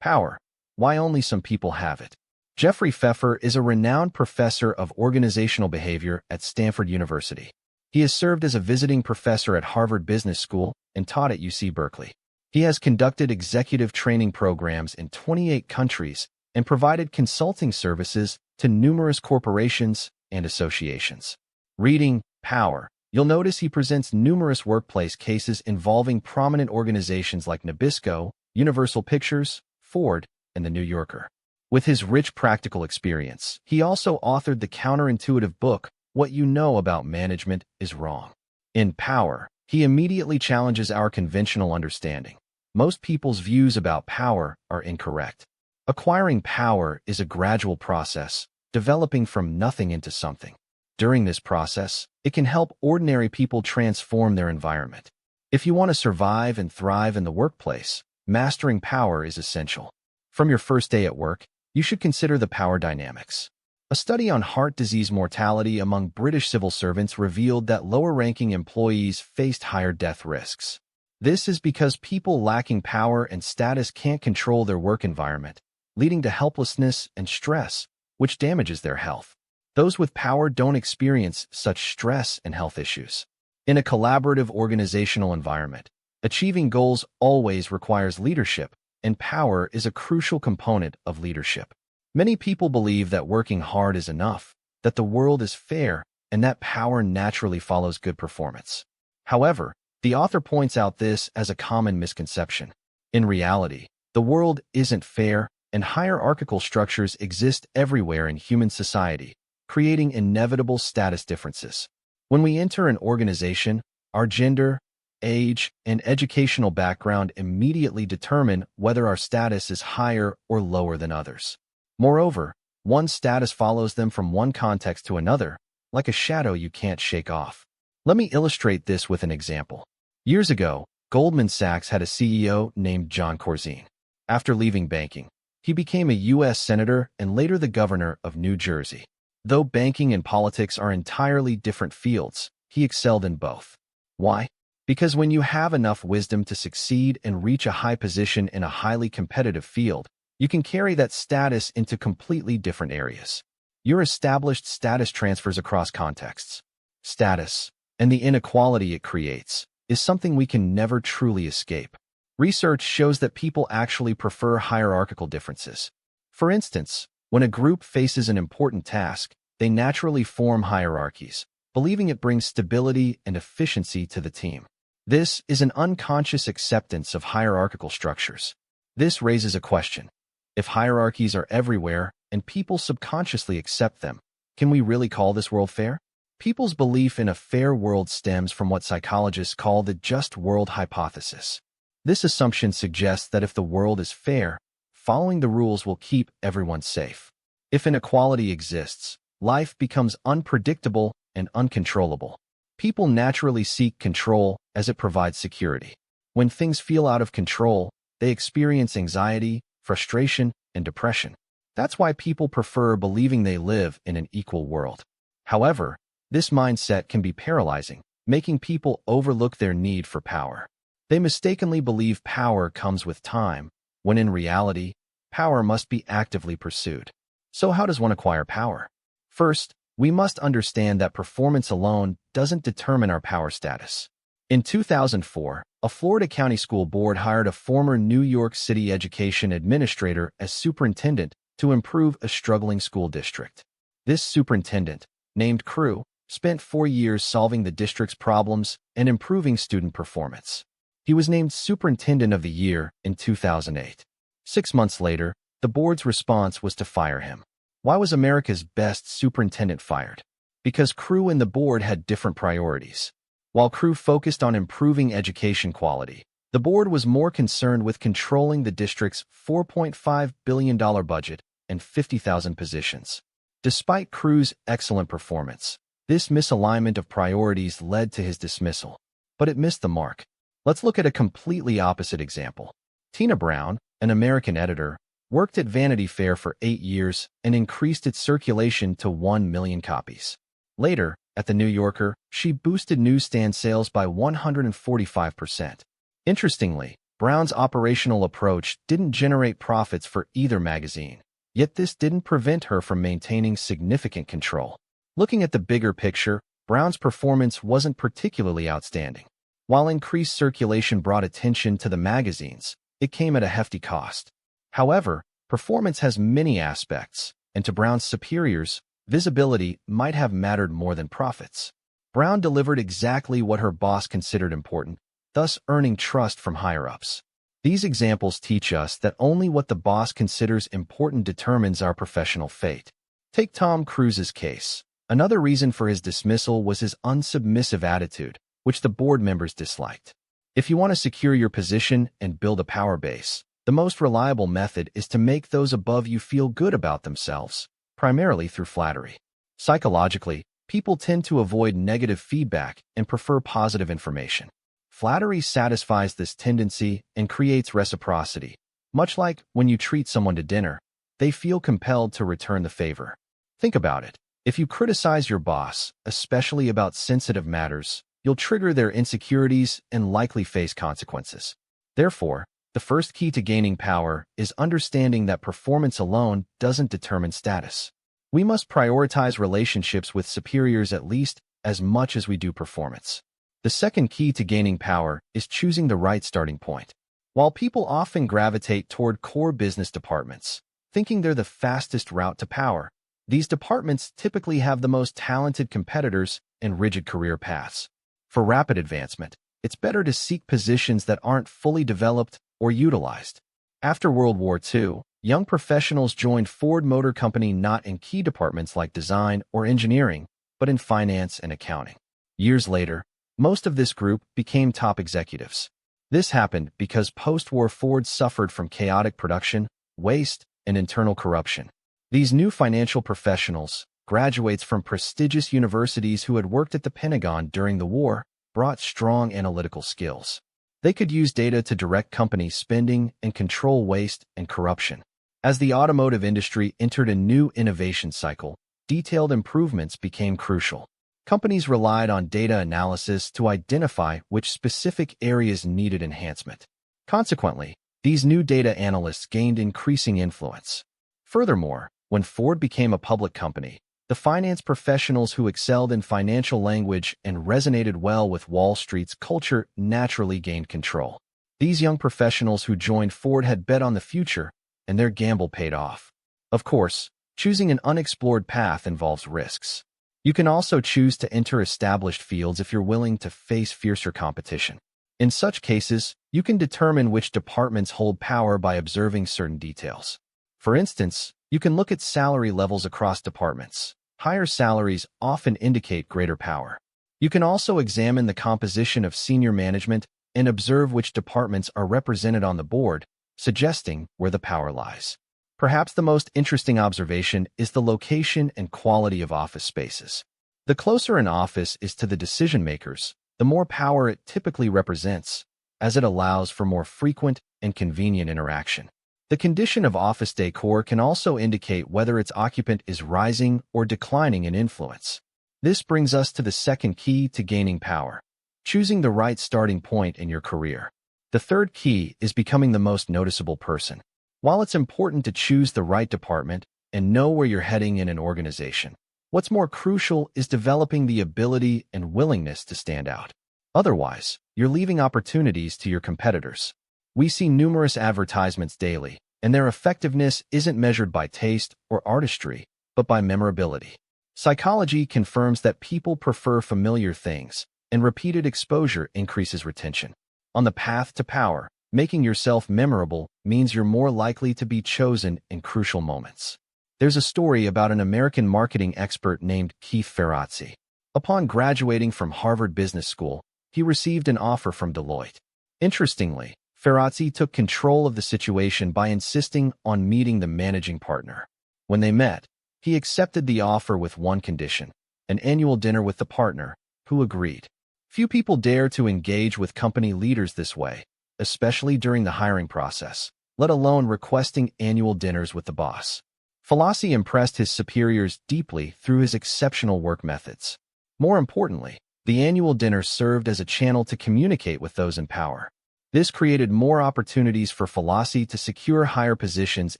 Power. Why only some people have it. Jeffrey Pfeffer is a renowned professor of organizational behavior at Stanford University. He has served as a visiting professor at Harvard Business School and taught at UC Berkeley. He has conducted executive training programs in 28 countries and provided consulting services to numerous corporations and associations. Reading Power. You'll notice he presents numerous workplace cases involving prominent organizations like Nabisco, Universal Pictures, Ford, and The New Yorker. With his rich practical experience, he also authored the counterintuitive book, What You Know About Management Is Wrong. In Power, he immediately challenges our conventional understanding. Most people's views about power are incorrect. Acquiring power is a gradual process, developing from nothing into something. During this process, it can help ordinary people transform their environment. If you want to survive and thrive in the workplace, mastering power is essential. From your first day at work, you should consider the power dynamics. A study on heart disease mortality among British civil servants revealed that lower-ranking employees faced higher death risks. This is because people lacking power and status can't control their work environment, leading to helplessness and stress, which damages their health. Those with power don't experience such stress and health issues. In a collaborative organizational environment, achieving goals always requires leadership, and power is a crucial component of leadership. Many people believe that working hard is enough, that the world is fair, and that power naturally follows good performance. However, the author points out this as a common misconception. In reality, the world isn't fair, and hierarchical structures exist everywhere in human society, creating inevitable status differences. When we enter an organization, our gender, age, and educational background immediately determine whether our status is higher or lower than others. Moreover, one's status follows them from one context to another, like a shadow you can't shake off. Let me illustrate this with an example. Years ago, Goldman Sachs had a CEO named John Corzine. After leaving banking, he became a U.S. Senator and later the governor of New Jersey. Though banking and politics are entirely different fields, he excelled in both. Why? Because when you have enough wisdom to succeed and reach a high position in a highly competitive field, you can carry that status into completely different areas. Your established status transfers across contexts. Status, and the inequality it creates, is something we can never truly escape. Research shows that people actually prefer hierarchical differences. For instance, when a group faces an important task, they naturally form hierarchies, believing it brings stability and efficiency to the team. This is an unconscious acceptance of hierarchical structures. This raises a question. If hierarchies are everywhere and people subconsciously accept them, can we really call this world fair? People's belief in a fair world stems from what psychologists call the just world hypothesis. This assumption suggests that if the world is fair, following the rules will keep everyone safe. If inequality exists, life becomes unpredictable and uncontrollable. People naturally seek control as it provides security. When things feel out of control, they experience anxiety, frustration, and depression. That's why people prefer believing they live in an equal world. However, this mindset can be paralyzing, making people overlook their need for power. They mistakenly believe power comes with time, when in reality, power must be actively pursued. So how does one acquire power? First, we must understand that performance alone doesn't determine our power status. In 2004, a Florida County School Board hired a former New York City education administrator as superintendent to improve a struggling school district. This superintendent, named Crew, spent 4 years solving the district's problems and improving student performance. He was named Superintendent of the Year in 2008. 6 months later, the board's response was to fire him. Why was America's best superintendent fired? Because Crew and the board had different priorities. While Crew focused on improving education quality, the board was more concerned with controlling the district's $4.5 billion budget and 50,000 positions. Despite Crew's excellent performance, this misalignment of priorities led to his dismissal. But it missed the mark. Let's look at a completely opposite example. Tina Brown, an American editor, worked at Vanity Fair for 8 years and increased its circulation to 1 million copies. Later, at The New Yorker, she boosted newsstand sales by 145%. Interestingly, Brown's operational approach didn't generate profits for either magazine, yet this didn't prevent her from maintaining significant control. Looking at the bigger picture, Brown's performance wasn't particularly outstanding. While increased circulation brought attention to the magazines, it came at a hefty cost. However, performance has many aspects, and to Brown's superiors, visibility might have mattered more than profits. Brown delivered exactly what her boss considered important, thus earning trust from higher-ups. These examples teach us that only what the boss considers important determines our professional fate. Take Tom Cruise's case. Another reason for his dismissal was his unsubmissive attitude, which the board members disliked. If you want to secure your position and build a power base, the most reliable method is to make those above you feel good about themselves, primarily through flattery. Psychologically, people tend to avoid negative feedback and prefer positive information. Flattery satisfies this tendency and creates reciprocity. Much like when you treat someone to dinner, they feel compelled to return the favor. Think about it. If you criticize your boss, especially about sensitive matters, you'll trigger their insecurities and likely face consequences. Therefore, the first key to gaining power is understanding that performance alone doesn't determine status. We must prioritize relationships with superiors at least as much as we do performance. The second key to gaining power is choosing the right starting point. While people often gravitate toward core business departments, thinking they're the fastest route to power, these departments typically have the most talented competitors and rigid career paths. For rapid advancement, it's better to seek positions that aren't fully developed or utilized. After World War II, young professionals joined Ford Motor Company not in key departments like design or engineering, but in finance and accounting. Years later, most of this group became top executives. This happened because post-war Ford suffered from chaotic production, waste, and internal corruption. These new financial professionals, graduates from prestigious universities who had worked at the Pentagon during the war, brought strong analytical skills. They could use data to direct company spending and control waste and corruption. As the automotive industry entered a new innovation cycle, detailed improvements became crucial. Companies relied on data analysis to identify which specific areas needed enhancement. Consequently, these new data analysts gained increasing influence. Furthermore, when Ford became a public company, the finance professionals who excelled in financial language and resonated well with Wall Street's culture naturally gained control. These young professionals who joined Ford had bet on the future, and their gamble paid off. Of course, choosing an unexplored path involves risks. You can also choose to enter established fields if you're willing to face fiercer competition. In such cases, you can determine which departments hold power by observing certain details. For instance, you can look at salary levels across departments. Higher salaries often indicate greater power. You can also examine the composition of senior management and observe which departments are represented on the board, suggesting where the power lies. Perhaps the most interesting observation is the location and quality of office spaces. The closer an office is to the decision-makers, the more power it typically represents, as it allows for more frequent and convenient interaction. The condition of office decor can also indicate whether its occupant is rising or declining in influence. This brings us to the second key to gaining power: choosing the right starting point in your career. The third key is becoming the most noticeable person. While it's important to choose the right department and know where you're heading in an organization, what's more crucial is developing the ability and willingness to stand out. Otherwise, you're leaving opportunities to your competitors. We see numerous advertisements daily, and their effectiveness isn't measured by taste or artistry, but by memorability. Psychology confirms that people prefer familiar things, and repeated exposure increases retention. On the path to power, making yourself memorable means you're more likely to be chosen in crucial moments. There's a story about an American marketing expert named Keith Ferrazzi. Upon graduating from Harvard Business School, he received an offer from Deloitte. Interestingly, Ferrazzi took control of the situation by insisting on meeting the managing partner. When they met, he accepted the offer with one condition: an annual dinner with the partner, who agreed. Few people dare to engage with company leaders this way, especially during the hiring process, let alone requesting annual dinners with the boss. Ferrazzi impressed his superiors deeply through his exceptional work methods. More importantly, the annual dinner served as a channel to communicate with those in power. This created more opportunities for Falassi to secure higher positions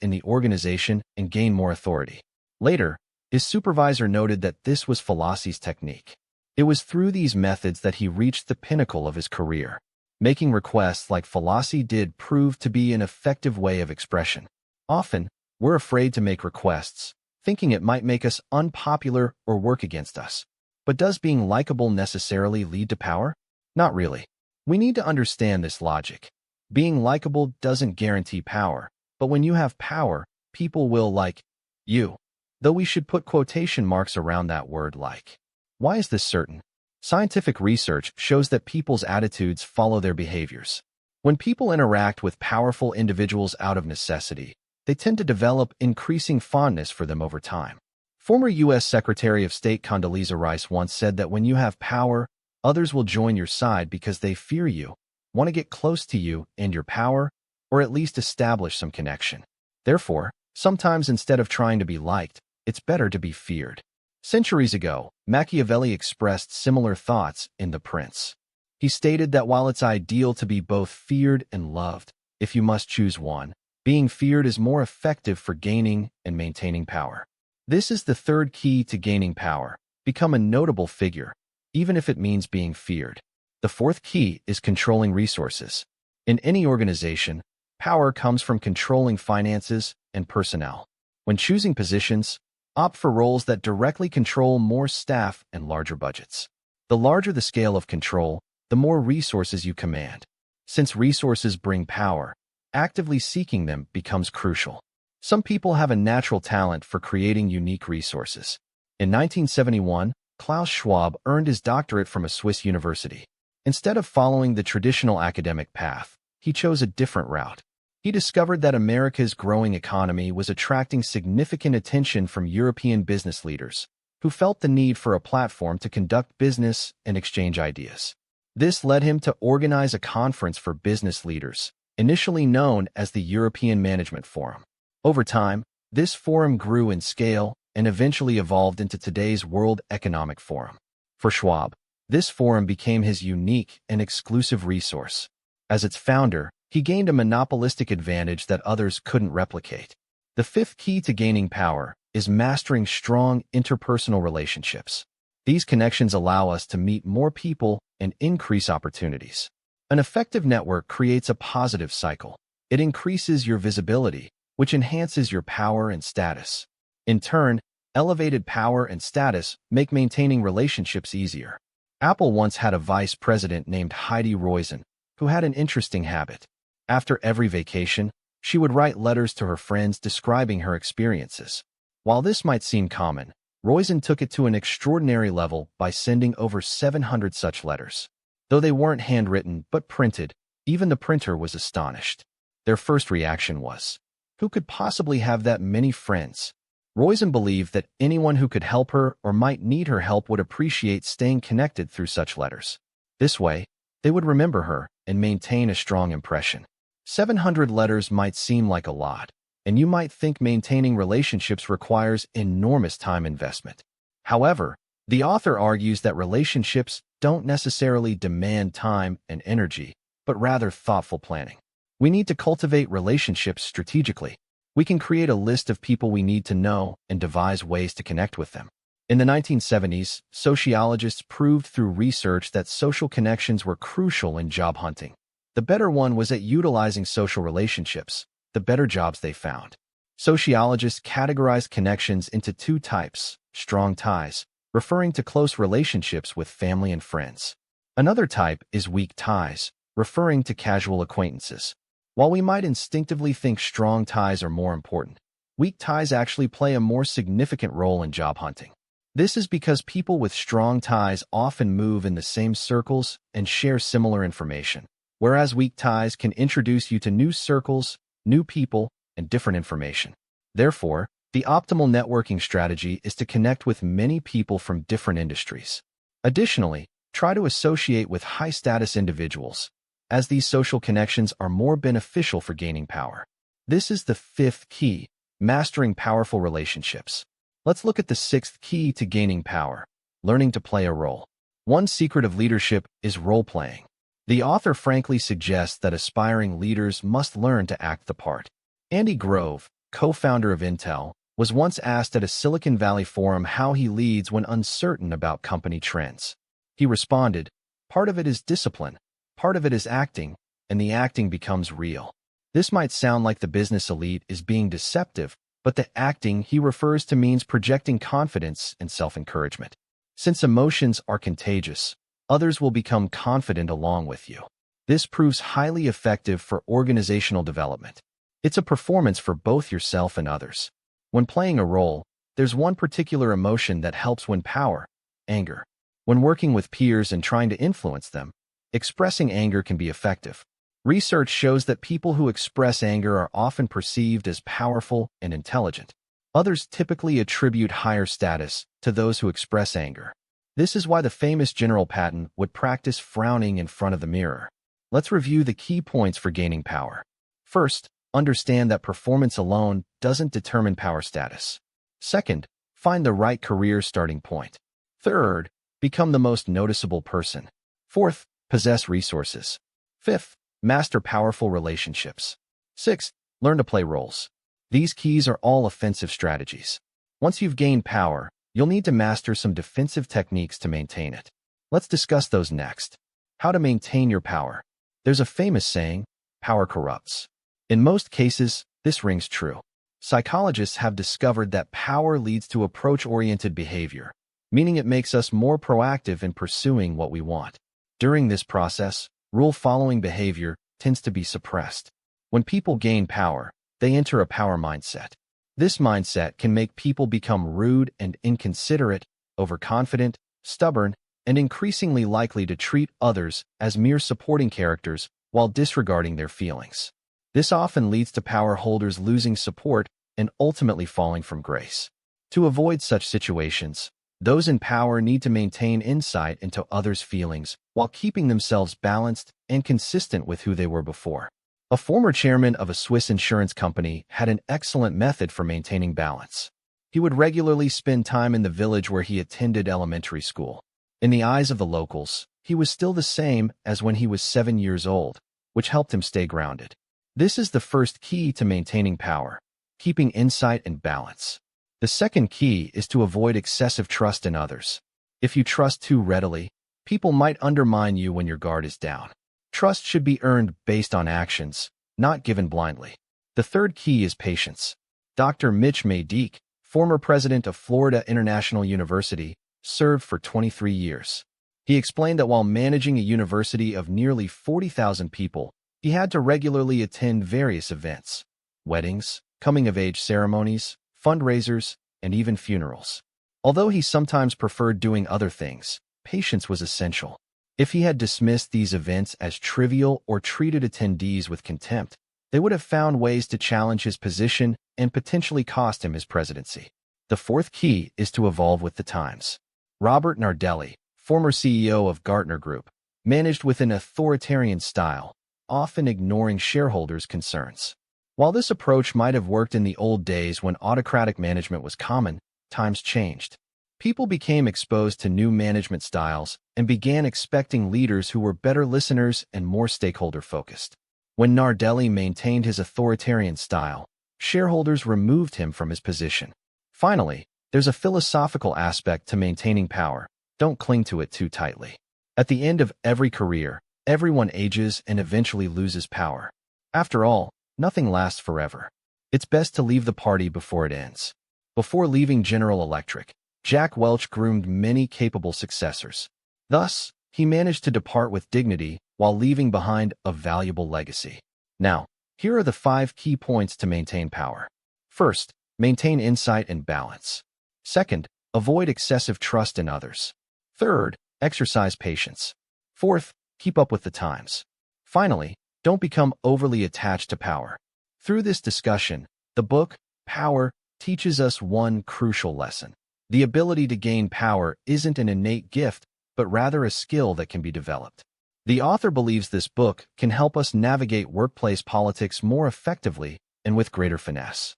in the organization and gain more authority. Later, his supervisor noted that this was Falassi's technique. It was through these methods that he reached the pinnacle of his career. Making requests like Falassi did proved to be an effective way of expression. Often, we're afraid to make requests, thinking it might make us unpopular or work against us. But does being likable necessarily lead to power? Not really. We need to understand this logic. Being likable doesn't guarantee power, but when you have power, people will like you. Though we should put quotation marks around that word like. Why is this certain? Scientific research shows that people's attitudes follow their behaviors. When people interact with powerful individuals out of necessity, they tend to develop increasing fondness for them over time. Former U.S. Secretary of State Condoleezza Rice once said that when you have power, others will join your side because they fear you, want to get close to you and your power, or at least establish some connection. Therefore, sometimes instead of trying to be liked, it's better to be feared. Centuries ago, Machiavelli expressed similar thoughts in The Prince. He stated that while it's ideal to be both feared and loved, if you must choose one, being feared is more effective for gaining and maintaining power. This is the third key to gaining power: become a notable figure, even if it means being feared. The fourth key is controlling resources. In any organization, power comes from controlling finances and personnel. When choosing positions, opt for roles that directly control more staff and larger budgets. The larger the scale of control, the more resources you command. Since resources bring power, actively seeking them becomes crucial. Some people have a natural talent for creating unique resources. In 1971, Klaus Schwab earned his doctorate from a Swiss university. Instead of following the traditional academic path, he chose a different route. He discovered that America's growing economy was attracting significant attention from European business leaders, who felt the need for a platform to conduct business and exchange ideas. This led him to organize a conference for business leaders, initially known as the European Management Forum. Over time, this forum grew in scale and eventually evolved into today's World Economic Forum. For Schwab, this forum became his unique and exclusive resource. As its founder, he gained a monopolistic advantage that others couldn't replicate. The fifth key to gaining power is mastering strong interpersonal relationships. These connections allow us to meet more people and increase opportunities. An effective network creates a positive cycle. It increases your visibility, which enhances your power and status. In turn, elevated power and status make maintaining relationships easier. Apple once had a vice president named Heidi Roizen, who had an interesting habit. After every vacation, she would write letters to her friends describing her experiences. While this might seem common, Roizen took it to an extraordinary level by sending over 700 such letters. Though they weren't handwritten but printed, even the printer was astonished. Their first reaction was, "Who could possibly have that many friends?" Roizen believed that anyone who could help her or might need her help would appreciate staying connected through such letters. This way, they would remember her and maintain a strong impression. 700 letters might seem like a lot, and you might think maintaining relationships requires enormous time investment. However, the author argues that relationships don't necessarily demand time and energy, but rather thoughtful planning. We need to cultivate relationships strategically. We can create a list of people we need to know and devise ways to connect with them. In the 1970s, sociologists proved through research that social connections were crucial in job hunting. The better one was at utilizing social relationships, the better jobs they found. Sociologists categorized connections into two types: strong ties, referring to close relationships with family and friends. Another type is weak ties, referring to casual acquaintances. While we might instinctively think strong ties are more important, weak ties actually play a more significant role in job hunting. This is because people with strong ties often move in the same circles and share similar information, whereas weak ties can introduce you to new circles, new people, and different information. Therefore, the optimal networking strategy is to connect with many people from different industries. Additionally, try to associate with high-status individuals, as these social connections are more beneficial for gaining power. This is the fifth key: mastering powerful relationships. Let's look at the sixth key to gaining power: learning to play a role. One secret of leadership is role-playing. The author frankly suggests that aspiring leaders must learn to act the part. Andy Grove, co-founder of Intel, was once asked at a Silicon Valley forum how he leads when uncertain about company trends. He responded, "Part of it is discipline, part of it is acting, and the acting becomes real." This might sound like the business elite is being deceptive, but the acting he refers to means projecting confidence and self-encouragement. Since emotions are contagious, others will become confident along with you. This proves highly effective for organizational development. It's a performance for both yourself and others. When playing a role, there's one particular emotion that helps win power: anger. When working with peers and trying to influence them, expressing anger can be effective. Research shows that people who express anger are often perceived as powerful and intelligent. Others typically attribute higher status to those who express anger. This is why the famous General Patton would practice frowning in front of the mirror. Let's review the key points for gaining power. First, understand that performance alone doesn't determine power status. Second, find the right career starting point. Third, become the most noticeable person. Fourth, possess resources. Fifth, master powerful relationships. Sixth, learn to play roles. These keys are all offensive strategies. Once you've gained power, you'll need to master some defensive techniques to maintain it. Let's discuss those next. How to maintain your power. There's a famous saying, "Power corrupts." In most cases, this rings true. Psychologists have discovered that power leads to approach-oriented behavior, meaning it makes us more proactive in pursuing what we want. During this process, rule-following behavior tends to be suppressed. When people gain power, they enter a power mindset. This mindset can make people become rude and inconsiderate, overconfident, stubborn, and increasingly likely to treat others as mere supporting characters while disregarding their feelings. This often leads to power holders losing support and ultimately falling from grace. To avoid such situations, those in power need to maintain insight into others' feelings while keeping themselves balanced and consistent with who they were before. A former chairman of a Swiss insurance company had an excellent method for maintaining balance. He would regularly spend time in the village where he attended elementary school. In the eyes of the locals, he was still the same as when he was 7 years old, which helped him stay grounded. This is the first key to maintaining power: keeping insight and balance. The second key is to avoid excessive trust in others. If you trust too readily, people might undermine you when your guard is down. Trust should be earned based on actions, not given blindly. The third key is patience. Dr. Mitch Maydeek, former president of Florida International University, served for 23 years. He explained that while managing a university of nearly 40,000 people, he had to regularly attend various events: weddings, coming-of-age ceremonies, fundraisers, and even funerals. Although he sometimes preferred doing other things, patience was essential. If he had dismissed these events as trivial or treated attendees with contempt, they would have found ways to challenge his position and potentially cost him his presidency. The fourth key is to evolve with the times. Robert Nardelli, former CEO of Gartner Group, managed with an authoritarian style, often ignoring shareholders' concerns. While this approach might have worked in the old days when autocratic management was common, times changed. People became exposed to new management styles and began expecting leaders who were better listeners and more stakeholder-focused. When Nardelli maintained his authoritarian style, shareholders removed him from his position. Finally, there's a philosophical aspect to maintaining power. Don't cling to it too tightly. At the end of every career, everyone ages and eventually loses power. After all, nothing lasts forever. It's best to leave the party before it ends. Before leaving General Electric, Jack Welch groomed many capable successors. Thus, he managed to depart with dignity while leaving behind a valuable legacy. Now, here are the 5 key points to maintain power. First, maintain insight and balance. Second, avoid excessive trust in others. Third, exercise patience. Fourth, keep up with the times. Finally, don't become overly attached to power. Through this discussion, the book, Power, teaches us one crucial lesson. The ability to gain power isn't an innate gift, but rather a skill that can be developed. The author believes this book can help us navigate workplace politics more effectively and with greater finesse.